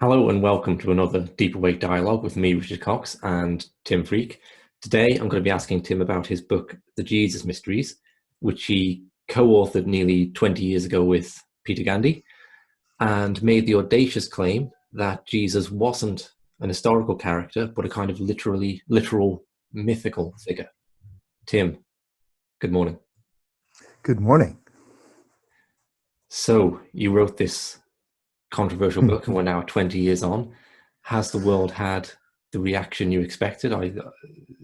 Hello and welcome to another Deep Awake Dialogue with me, Richard Cox, and Tim Freke. Today I'm going to be asking Tim about his book, The Jesus Mysteries, which he co-authored nearly 20 years ago with Peter Gandy, and made the audacious claim that Jesus wasn't an historical character, but a kind of literal mythical figure. Tim, good morning. Good morning. So you wrote this controversial book, and we're now 20 years on. Has the world had the reaction you expected?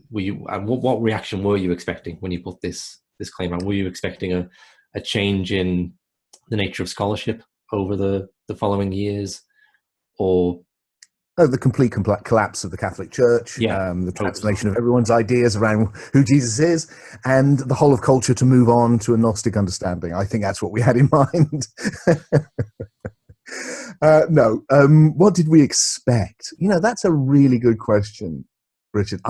What reaction were you expecting when you put this claim out? Were you expecting a change in the nature of scholarship over the following years, or The complete collapse of the Catholic Church, the transformation of everyone's ideas around who Jesus is, and the whole of culture to move on to a Gnostic understanding? I think that's what we had in mind. No. What did we expect? That's a really good question, Richard.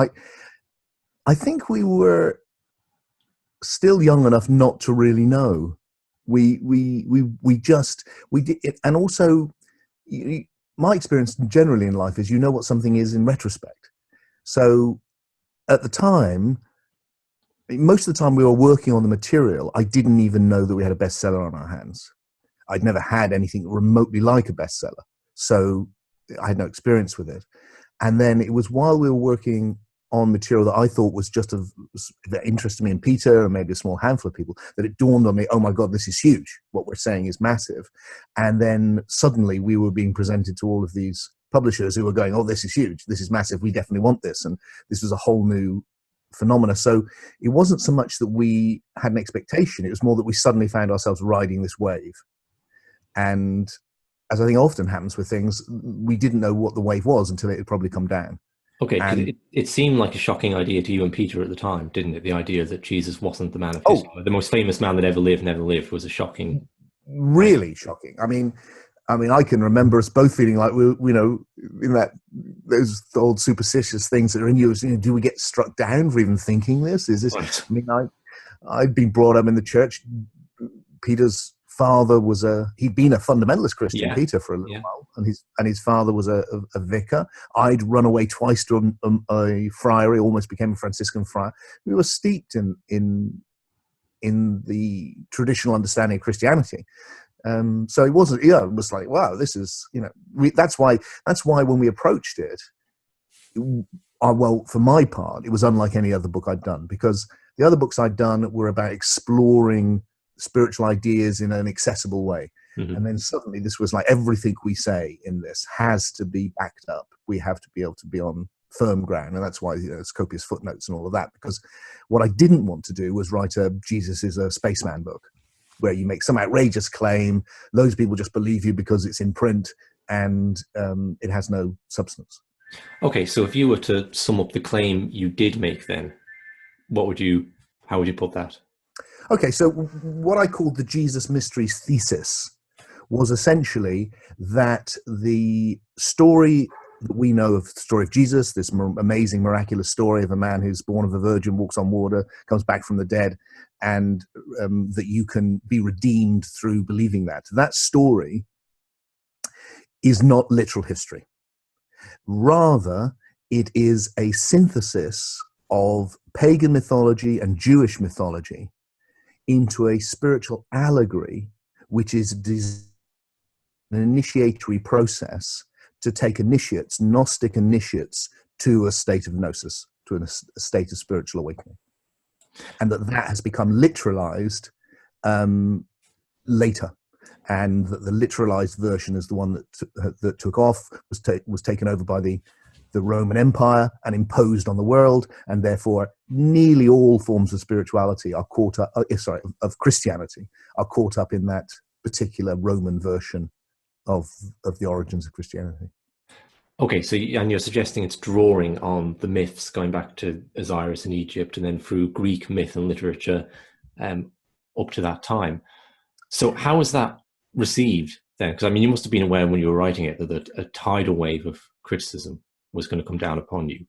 I think we were still young enough not to really know. We did it, and also my experience generally in life is what something is in retrospect. So at the time, most of the time we were working on the material, I didn't even know that we had a bestseller on our hands. I'd never had anything remotely like a bestseller, so I had no experience with it. And then it was while we were working on material that I thought was just of interest to me and Peter and maybe a small handful of people, that it dawned on me, oh my God, this is huge. What we're saying is massive. And then suddenly we were being presented to all of these publishers who were going, oh, this is huge. This is massive. We definitely want this. And this was a whole new phenomena. So it wasn't so much that we had an expectation. It was more that we suddenly found ourselves riding this wave. And as I think often happens with things, we didn't know what the wave was until it had probably come down. Okay, because it seemed like a shocking idea to you and Peter at the time, didn't it? The idea that Jesus wasn't the man of history, the most famous man that ever lived, never lived, was a shocking, really shocking. I mean, I can remember us both feeling like we, in those old superstitious things that are in you. Do we get struck down for even thinking this? Is this? Right. I mean, I'd been brought up in the church. Peter's father he'd been a fundamentalist Christian, Peter, for a little while, and his father was a vicar. I'd run away twice to a friary, almost became a Franciscan friar. We were steeped in the traditional understanding of Christianity. So it wasn't, it was like, wow, this is, that's why when we approached it, well, for my part, it was unlike any other book I'd done, because the other books I'd done were about exploring spiritual ideas in an accessible way. Mm-hmm. And then suddenly this was like, everything we say in this has to be backed up. We have to be able to be on firm ground. And that's why it's copious footnotes and all of that, because what I didn't want to do was write a Jesus is a spaceman book where you make some outrageous claim, loads of people just believe you because it's in print, and it has no substance. Okay, so if you were to sum up the claim you did make, then how would you put that? Okay, so what I called the Jesus Mysteries thesis was essentially that the story that we know of, the story of Jesus, this amazing, miraculous story of a man who's born of a virgin, walks on water, comes back from the dead, and that you can be redeemed through believing that. That story is not literal history. Rather, it is a synthesis of pagan mythology and Jewish mythology into a spiritual allegory, which is an initiatory process to take initiates, Gnostic initiates, to a state of gnosis, to a state of spiritual awakening. And that has become literalized later. And that the literalized version is the one that took off, was taken over by the Roman Empire and imposed on the world, and therefore nearly all forms of spirituality are caught up, of Christianity, are caught up in that particular Roman version of the origins of Christianity. Okay, so and you're suggesting it's drawing on the myths going back to Osiris in Egypt, and then through Greek myth and literature up to that time. So how was that received then? Because you must have been aware when you were writing it that a tidal wave of criticism was going to come down upon you.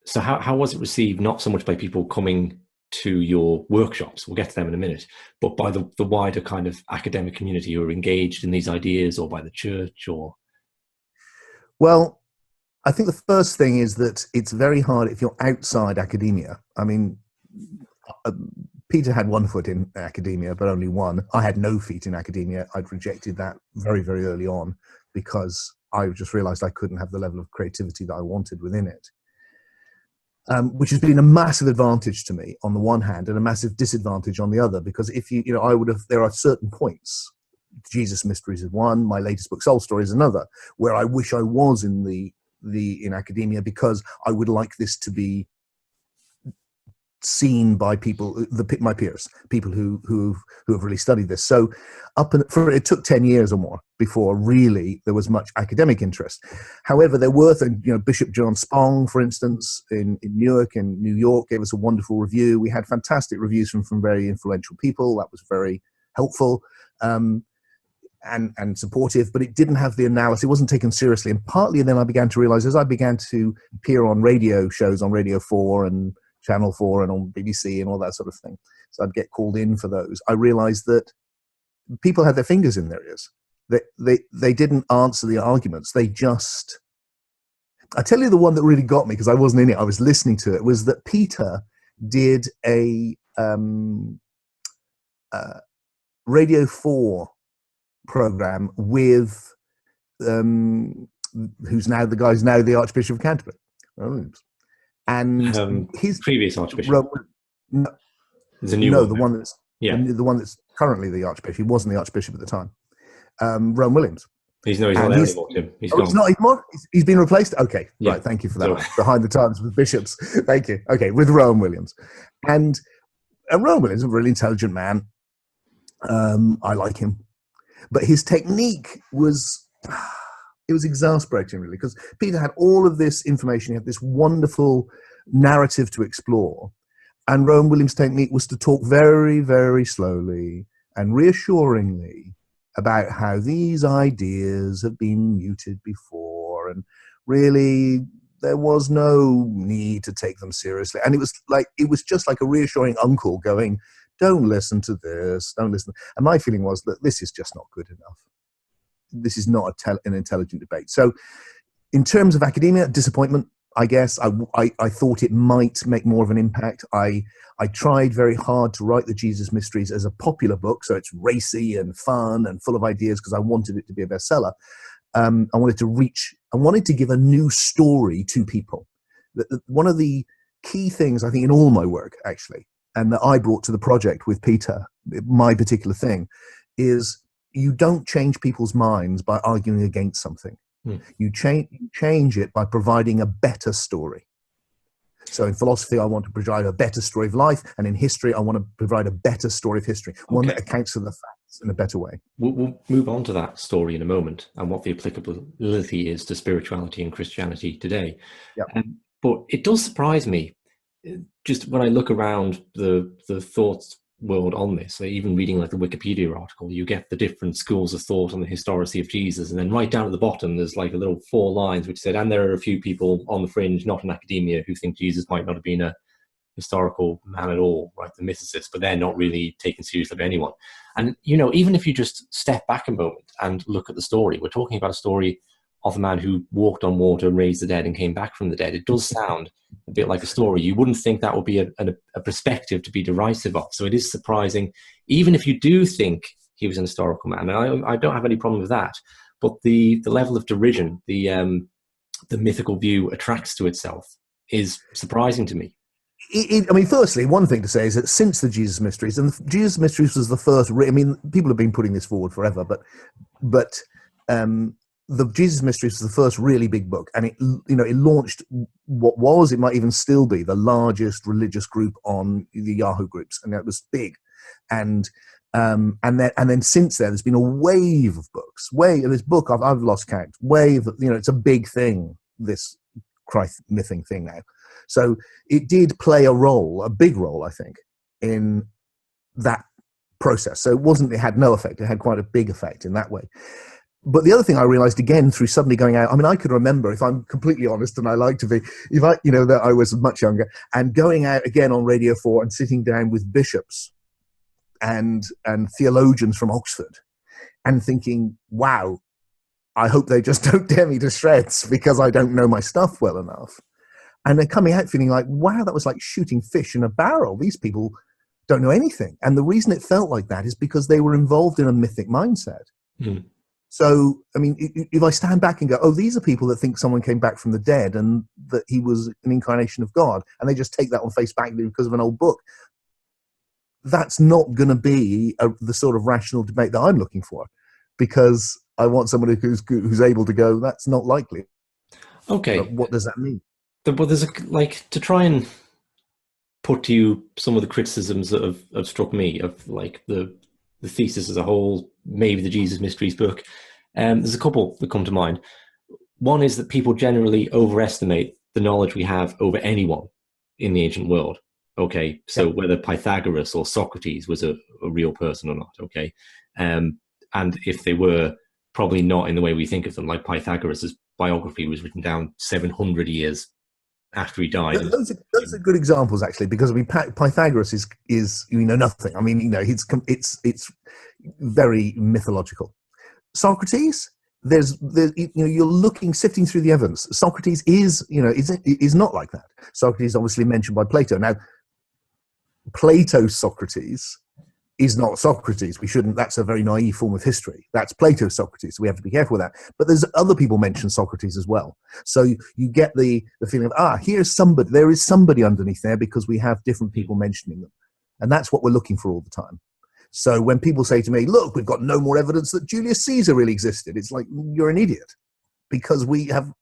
So how was it received, not so much by people coming to your workshops, we'll get to them in a minute, but by the wider kind of academic community who are engaged in these ideas, or by the church, or? Well, I think the first thing is that it's very hard if you're outside academia. I mean, Peter had one foot in academia, but only one. I had no feet in academia. I'd rejected that very, very early on because I just realized I couldn't have the level of creativity that I wanted within it. Which has been a massive advantage to me on the one hand and a massive disadvantage on the other, because if there are certain points, Jesus Mysteries is one, my latest book, Soul Story, is another, where I wish I was in academia, because I would like this to be seen by people, my peers, people who have really studied this. So it took 10 years or more before really there was much academic interest. However, there were Bishop John Spong, for instance, in Newark and New York, gave us a wonderful review. We had fantastic reviews from very influential people. That was very helpful and supportive, but it didn't have the analysis. It wasn't taken seriously. And partly then I began to realize, as I began to appear on radio shows on Radio 4 and Channel 4 and on BBC and all that sort of thing, so I'd get called in for those, I realized that people had their fingers in their ears. They didn't answer the arguments. They just... I tell you the one that really got me, because I wasn't in it, I was listening to it, was that Peter did a Radio 4 program with who's now the Archbishop of Canterbury. And his previous Archbishop. There's a new one. one. The one that's the one that's currently the Archbishop. He wasn't the Archbishop at the time. Rowan Williams. He's not there anymore, Tim. He's not anymore. He's been replaced. Okay, yeah. Right. Thank you for that. Behind the times with bishops. Thank you. Okay, with Rowan Williams, and Rowan Williams is a really intelligent man. I like him, but his technique was... It was exasperating, really, because Peter had all of this information. He had this wonderful narrative to explore. And Rowan Williams' technique was to talk very, very slowly and reassuringly about how these ideas have been muted before. And really, there was no need to take them seriously. And it was just like a reassuring uncle going, don't listen to this, don't listen. And my feeling was that this is just not good enough. This is not an intelligent debate. So in terms of academia, disappointment, I guess. I thought it might make more of an impact. I tried very hard to write the Jesus Mysteries as a popular book, so it's racy and fun and full of ideas, because I wanted it to be a bestseller. I wanted to give a new story to people. One of the key things, I think, in all my work, actually, and that I brought to the project with Peter, my particular thing, is you don't change people's minds by arguing against something. You change it by providing a better story. So in philosophy, I want to provide a better story of life, and in history, I want to provide a better story of history, one that accounts for the facts in a better way. We'll move on to that story in a moment and what the applicability is to spirituality and Christianity today. Yep. But it does surprise me, just when I look around the thoughts world on this, so even reading like the Wikipedia article, you get the different schools of thought on the historicity of Jesus, and then right down at the bottom there's like a little 4 lines which said, and there are a few people on the fringe, not in academia, who think Jesus might not have been a historical man at all, right? The mythicists, but they're not really taken seriously by anyone. And even if you just step back a moment and look at the story, we're talking about a story of a man who walked on water, raised the dead, and came back from the dead. It does sound a bit like a story. You wouldn't think that would be a perspective to be derisive of. So it is surprising, even if you do think he was an historical man. And I don't have any problem with that. But the level of derision the mythical view attracts to itself is surprising to me. Firstly, one thing to say is that since the Jesus Mysteries, and the Jesus Mysteries was the first... people have been putting this forward forever, but the Jesus Mysteries was the first really big book, and it launched what was, it might even still be, the largest religious group on the Yahoo groups, and that was big. And then since then, there's been a wave of books. This book, I've lost count. Wave, it's a big thing, this Christ mything thing now. So it did play a big role, I think, in that process. So it had no effect. It had quite a big effect in that way. But the other thing I realized again through suddenly going out, I mean, I could remember, if I'm completely honest, and I like to be, if I, that I was much younger, and going out again on Radio 4 and sitting down with bishops and theologians from Oxford and thinking, wow, I hope they just don't tear me to shreds because I don't know my stuff well enough. And then coming out feeling like, wow, that was like shooting fish in a barrel. These people don't know anything. And the reason it felt like that is because they were involved in a mythic mindset. Mm. So, I mean, if I stand back and go, oh, these are people that think someone came back from the dead and that he was an incarnation of God, and they just take that on face value because of an old book, that's not going to be the sort of rational debate that I'm looking for, because I want somebody who's able to go, that's not likely. Okay. But what does that mean? But there's to try and put to you some of the criticisms that have struck me of like the thesis as a whole, maybe the Jesus Mysteries book. There's a couple that come to mind. One is that people generally overestimate the knowledge we have over anyone in the ancient world. Okay, so whether Pythagoras or Socrates was a real person or not, okay, and if they were, probably not in the way we think of them. Like Pythagoras' biography was written down 700 years after he died. Those are good examples, actually, because I mean Pythagoras is nothing. I mean, it's very mythological. Socrates, there's you're sifting through the evidence. Socrates is not like that. Socrates is obviously mentioned by Plato. Now, Plato's Socrates is not Socrates. That's a very naive form of history. That's Plato's Socrates. So we have to be careful with that. But there's other people mention Socrates as well. So you get the feeling of, there is somebody underneath there, because we have different people mentioning them. And that's what we're looking for all the time. So when people say to me, look, we've got no more evidence that Julius Caesar really existed, it's like, you're an idiot. Because we have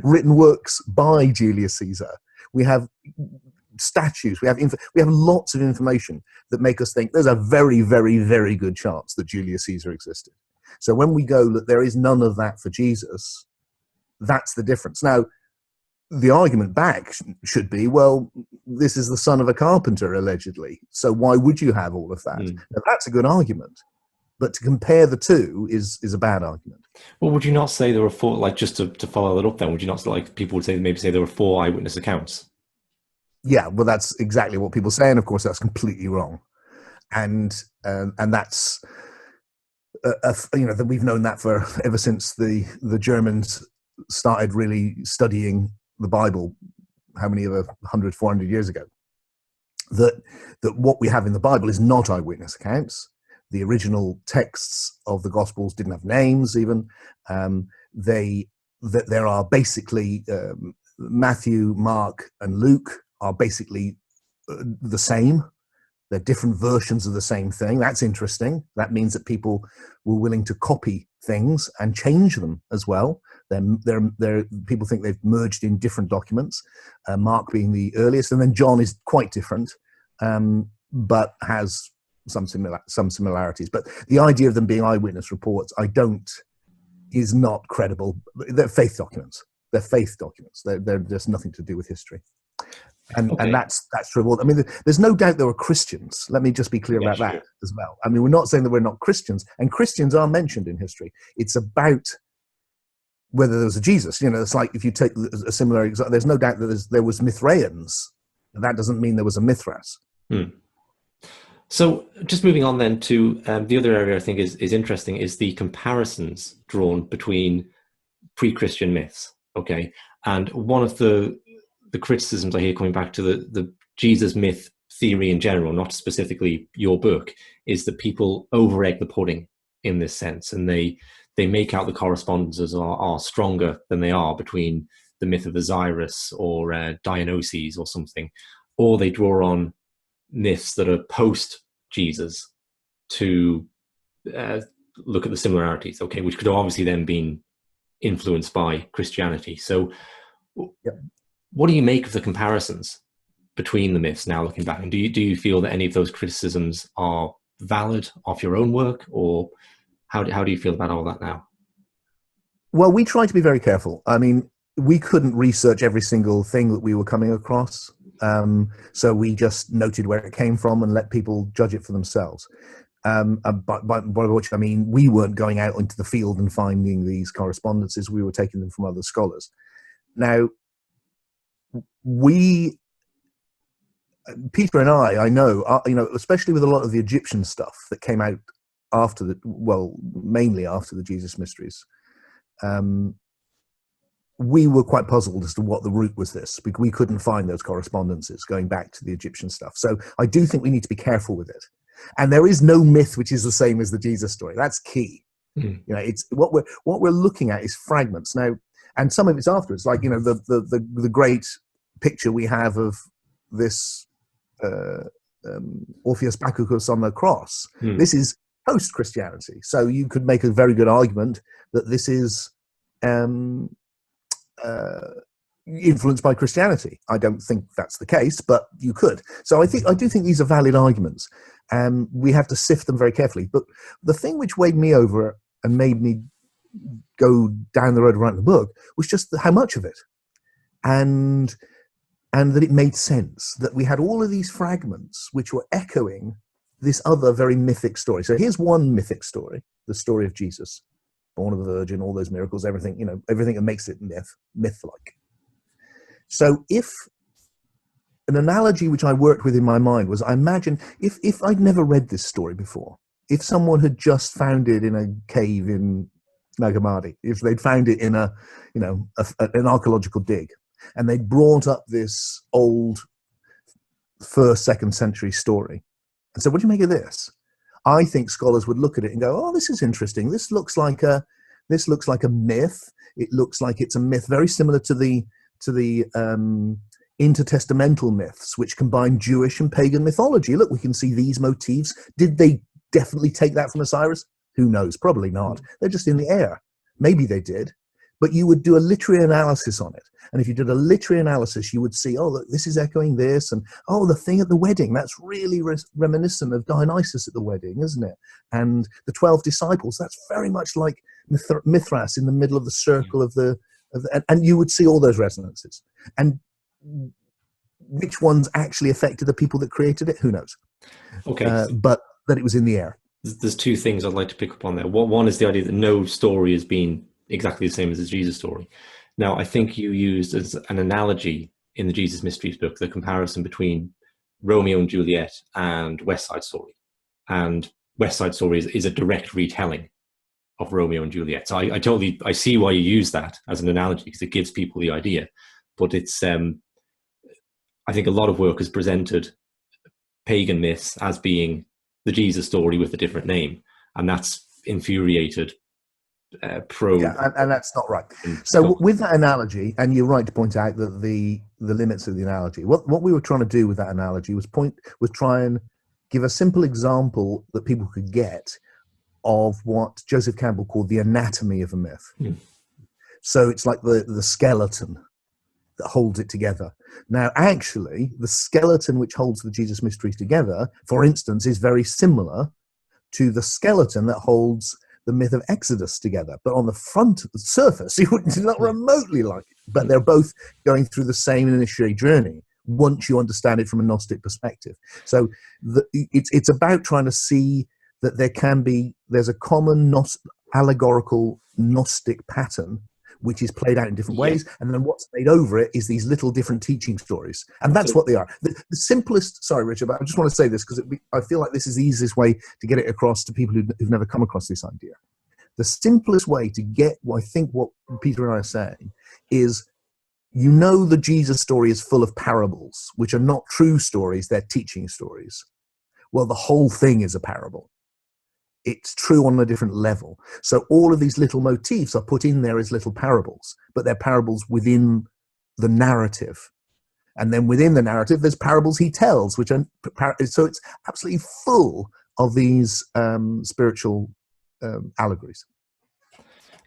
written works by Julius Caesar. We have statues, we have lots of information that make us think there's a very, very, very good chance that Julius Caesar existed. So when we go that there is none of that for Jesus, that's the difference. Now, the argument back should be, well, this is the son of a carpenter, allegedly, so why would you have all of that? Now, that's a good argument, but to compare the two is a bad argument. Well, would you not say there were four, like, just to follow that up then, would you not, like, people would maybe say there were 4 eyewitness accounts? Yeah, well, that's exactly what people say, and of course, that's completely wrong. And that's that we've known that for ever since the Germans started really studying the Bible. How many of 100, 400 years ago? That what we have in the Bible is not eyewitness accounts. The original texts of the Gospels didn't have names, even. There are basically Matthew, Mark, and Luke are basically the same. They're different versions of the same thing. That's interesting. That means that people were willing to copy things and change them as well. People think they've merged in different documents, Mark being the earliest, and then John is quite different, but has some similarities. But the idea of them being eyewitness reports, is not credible. They're faith documents. They're just nothing to do with history. And that's true. I mean, there's no doubt there were Christians. Let me just be clear about that as well. I mean, we're not saying that we're not Christians, and Christians are mentioned in history. It's about whether there was a Jesus. It's like if you take a similar example, there's no doubt that there was Mithraeans. That doesn't mean there was a Mithras. So just moving on then to the other area I think is interesting is the comparisons drawn between pre-Christian myths. Okay, and one of the criticisms I hear coming back to the Jesus myth theory in general, not specifically your book, is that people over-egg the pudding in this sense, and they make out the correspondences are stronger than they are between the myth of Osiris or Dionysus or something, or they draw on myths that are post-Jesus to look at the similarities, okay, which could obviously then be influenced by Christianity. So what do you make of the comparisons between the myths now looking back? And do you feel that any of those criticisms are valid off your own work, or how do you feel about all that now? Well, we try to be very careful. I mean, we couldn't research every single thing that we were coming across. So we just noted where it came from and let people judge it for themselves. By which I mean we weren't going out into the field and finding these correspondences. We were taking them from other scholars. Now, Peter and I know, especially with a lot of the Egyptian stuff that came out after mainly after the Jesus Mysteries, we were quite puzzled as to what the root was this, because we couldn't find those correspondences going back to the Egyptian stuff. So I do think we need to be careful with it. And there is no myth which is the same as the Jesus story. That's key. It's what we're looking at is fragments now, and some of it's afterwards, like the great picture we have of this Orpheus Bacchus on the cross. This is post-Christianity, so you could make a very good argument that this is influenced by Christianity. I don't think that's the case, but you could. So I do think these are valid arguments. We have to sift them very carefully. But the thing which weighed me over and made me go down the road of writing the book was just how much of it, and that it made sense that we had all of these fragments which were echoing this other very mythic story. So here's one mythic story, the story of Jesus, born of a virgin, all those miracles, everything that makes it myth-like. So if an analogy which I worked with in my mind was, I imagine if I'd never read this story before, if someone had just found it in a cave in Nag Hammadi, if they'd found it in an archaeological dig, and they'd brought up this old 1st, 2nd century story and said, what do you make of this? I think scholars would look at it and go, oh, this is interesting. This looks like a myth. It looks like it's a myth very similar to the intertestamental myths, which combine Jewish and pagan mythology. Look, we can see these motifs. Did they definitely take that from Osiris? Who knows? Probably not. They're just in the air. Maybe they did. But you would do a literary analysis on it. And if you did a literary analysis, you would see, oh, look, this is echoing this. And, oh, the thing at the wedding, that's really reminiscent of Dionysus at the wedding, isn't it? And the 12 disciples, that's very much like Mithras in the middle of the circle and you would see all those resonances. And which ones actually affected the people that created it? Who knows? Okay. But that it was in the air. There's two things I'd like to pick up on there. One is the idea that no story has been exactly the same as the Jesus story. Now, I think you used as an analogy in the Jesus Mysteries book the comparison between Romeo and Juliet and West Side Story. And West Side Story is a direct retelling of Romeo and Juliet. So I see why you use that as an analogy, because it gives people the idea. But it's I think a lot of work has presented pagan myths as being the Jesus story with a different name, and that's infuriated and that's not right. So with that analogy, and you're right to point out that the limits of the analogy, what we were trying to do with that analogy was try and give a simple example that people could get of what Joseph Campbell called the anatomy of a myth. So it's like the skeleton that holds it together. Now, actually, the skeleton which holds the Jesus Mysteries together, for instance, is very similar to the skeleton that holds the myth of Exodus together. But on the surface, it would not remotely like it. But they're both going through the same initiatory journey once you understand it from a Gnostic perspective. So it's about trying to see that there's a common allegorical Gnostic pattern which is played out in different ways, and then what's made over it is these little different teaching stories, and that's what they are. The simplest, sorry Richard, but I just want to say this because I feel like this is the easiest way to get it across to people who've never come across this idea. The simplest way to get what Peter and I are saying is, the Jesus story is full of parables, which are not true stories, they're teaching stories. Well, the whole thing is a parable. It's true on a different level. So all of these little motifs are put in there as little parables, but they're parables within the narrative. And then within the narrative, there's parables he tells, which are so it's absolutely full of these spiritual allegories.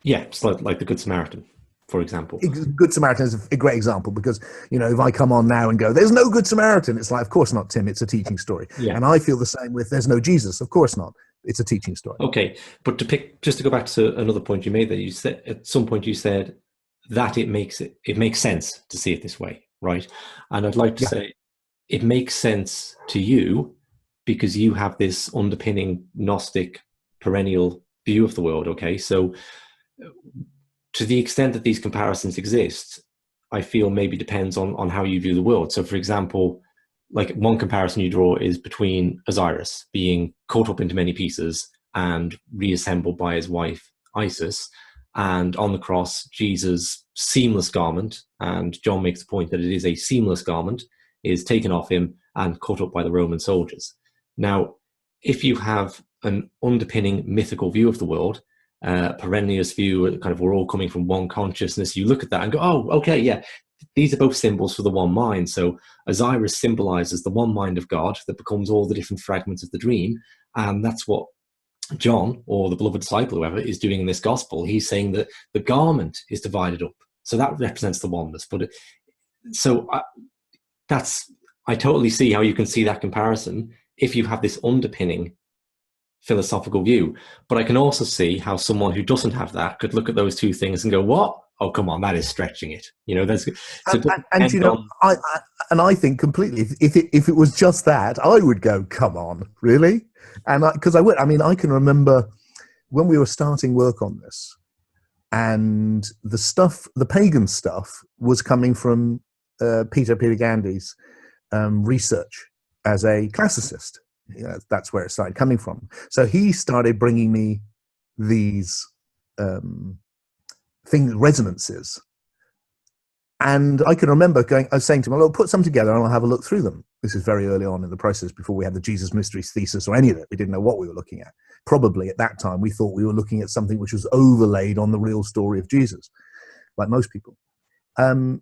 Yeah, it's like the Good Samaritan, for example. Good Samaritan is a great example because, if I come on now and go, there's no Good Samaritan, it's like, of course not, Tim, it's a teaching story. Yeah. And I feel the same with there's no Jesus, of course not. It's a teaching story. Okay, but just to go back to another point you made, that you said at some point you said that it makes sense to see it this way, right? And I'd like to say it makes sense to you because you have this underpinning Gnostic perennial view of the world. Okay, so to the extent that these comparisons exist, I feel maybe depends on how you view the world. So, for example, like one comparison you draw is between Osiris being cut up into many pieces and reassembled by his wife Isis, and on the cross, Jesus' seamless garment, and John makes the point that it is a seamless garment, is taken off him and cut up by the Roman soldiers. Now, if you have an underpinning mythical view of the world, perennialist view, kind of we're all coming from one consciousness, you look at that and go, oh, okay, yeah, these are both symbols for the one mind. So Osiris symbolizes the one mind of God that becomes all the different fragments of the dream, and that's what John, or the beloved disciple, whoever, is doing in this gospel. He's saying that the garment is divided up, so that represents the oneness. But I totally see how you can see that comparison if you have this underpinning philosophical view. But I can also see how someone who doesn't have that could look at those two things and go, "What? Oh, come on, that is stretching it." You know, that's and you know, I think completely. If it was just that, I would go, "Come on, really?" And because I would. I mean, I can remember when we were starting work on this, and the pagan stuff, was coming from Peter Gandy's research as a classicist. Yeah, that's where it started coming from. So he started bringing me these resonances. And I can remember I was saying to him, "I'll put some together and I'll have a look through them." This is very early on in the process, before we had the Jesus Mysteries thesis or any of it. We didn't know what we were looking at. Probably at that time, we thought we were looking at something which was overlaid on the real story of Jesus, like most people. And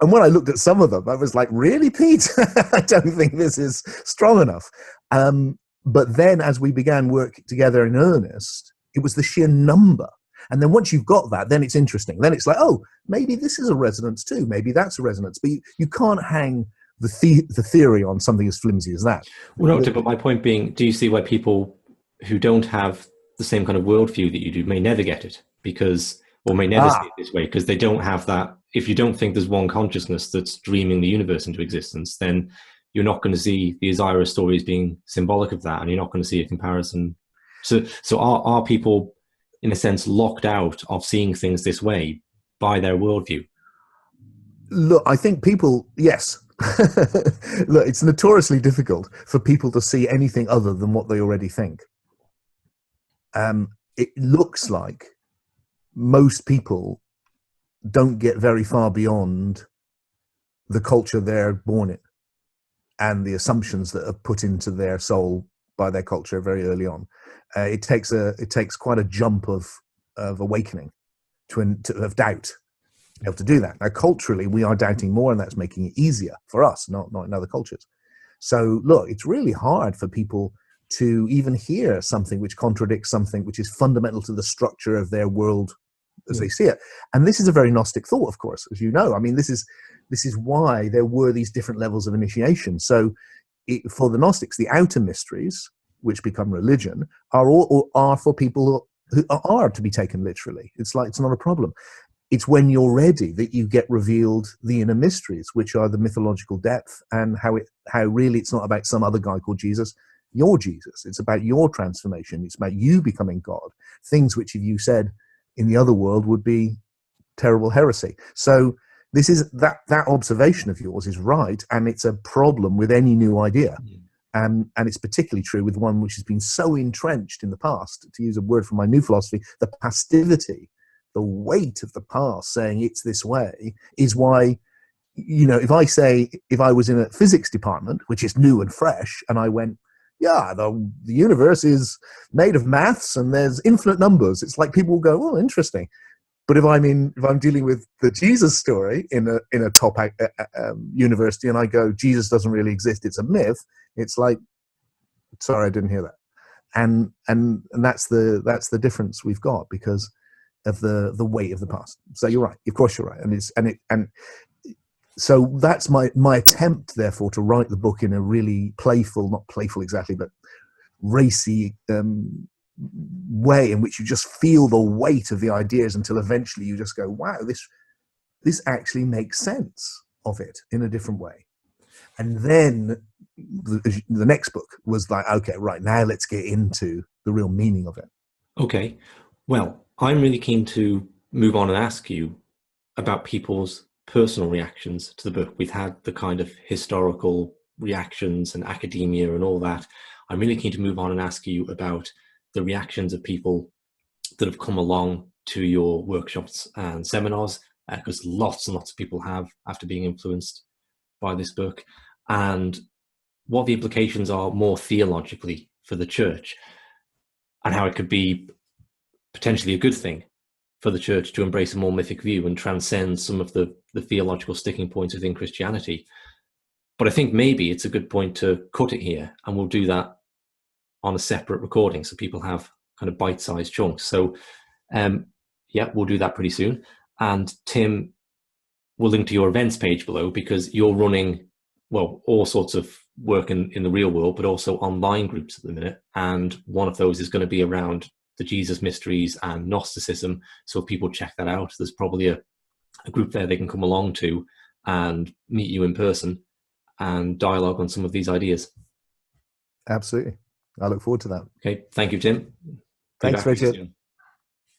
when I looked at some of them, I was like, "Really, Pete? I don't think this is strong enough." But then as we began work together in earnest, it was the sheer number. And then once you've got that, then it's interesting. Then it's like, oh, maybe this is a resonance too. Maybe that's a resonance. But you can't hang the theory on something as flimsy as that. Well, no, but my point being, do you see why people who don't have the same kind of worldview that you do may never get it? Or may never see it this way, because they don't have that. If you don't think there's one consciousness that's dreaming the universe into existence, then you're not going to see the Osiris story as being symbolic of that, and you're not going to see a comparison. So are people, in a sense, locked out of seeing things this way by their worldview? Look, I think people, yes. Look, it's notoriously difficult for people to see anything other than what they already think. It looks like most people don't get very far beyond the culture they're born in and the assumptions that are put into their soul by their culture very early on. It takes quite a jump of awakening of doubt to be able to do that. Now, culturally, we are doubting more, and that's making it easier for us, not in other cultures. So, look, it's really hard for people to even hear something which contradicts something which is fundamental to the structure of their world as they see it. And this is a very Gnostic thought, of course, as you know. I mean, this is why there were these different levels of initiation. So, for the Gnostics, the outer mysteries, which become religion, are for people who are to be taken literally. It's not a problem. It's when you're ready that you get revealed the inner mysteries, which are the mythological depth, and how really it's not about some other guy called Jesus. You're Jesus. It's about your transformation. It's about you becoming God. Things which, if you said in the other world, would be terrible heresy. So this is that observation of yours is right, and it's a problem with any new idea. And it's particularly true with one which has been so entrenched in the past, to use a word from my new philosophy, the passivity, the weight of the past saying it's this way is why, if I was in a physics department, which is new and fresh, and I went, yeah, the universe is made of maths and there's infinite numbers, it's like people will go, oh, interesting. But if I'm dealing with the Jesus story in a top university, and I go, Jesus doesn't really exist, it's a myth, it's like, sorry, I didn't hear that. And that's the difference we've got because of the weight of the past. So you're right, of course you're right, so that's my attempt, therefore, to write the book in a really playful, not playful exactly, but racy way in which you just feel the weight of the ideas until eventually you just go, wow, this actually makes sense of it in a different way. And then the next book was like, okay, right, now let's get into the real meaning of it. Okay. Well, I'm really keen to move on and ask you about people's personal reactions to the book. We've had the kind of historical reactions and academia and all that. I'm really keen to move on and ask you about the reactions of people that have come along to your workshops and seminars, because lots and lots of people have, after being influenced by this book, and what the implications are more theologically for the church, and how it could be potentially a good thing for the church to embrace a more mythic view and transcend some of the theological sticking points within Christianity. But I think maybe it's a good point to cut it here, and we'll do that on a separate recording so people have kind of bite-sized chunks. So yeah, we'll do that pretty soon. And Tim, we'll link to your events page below, because you're running, well, all sorts of work in the real world, but also online groups at the minute. And one of those is going to be around the Jesus mysteries and Gnosticism. So if people check that out, there's probably a group there they can come along to and meet you in person and dialogue on some of these ideas. Absolutely. I look forward to that. Okay. Thank you, Tim. Thanks, Richard.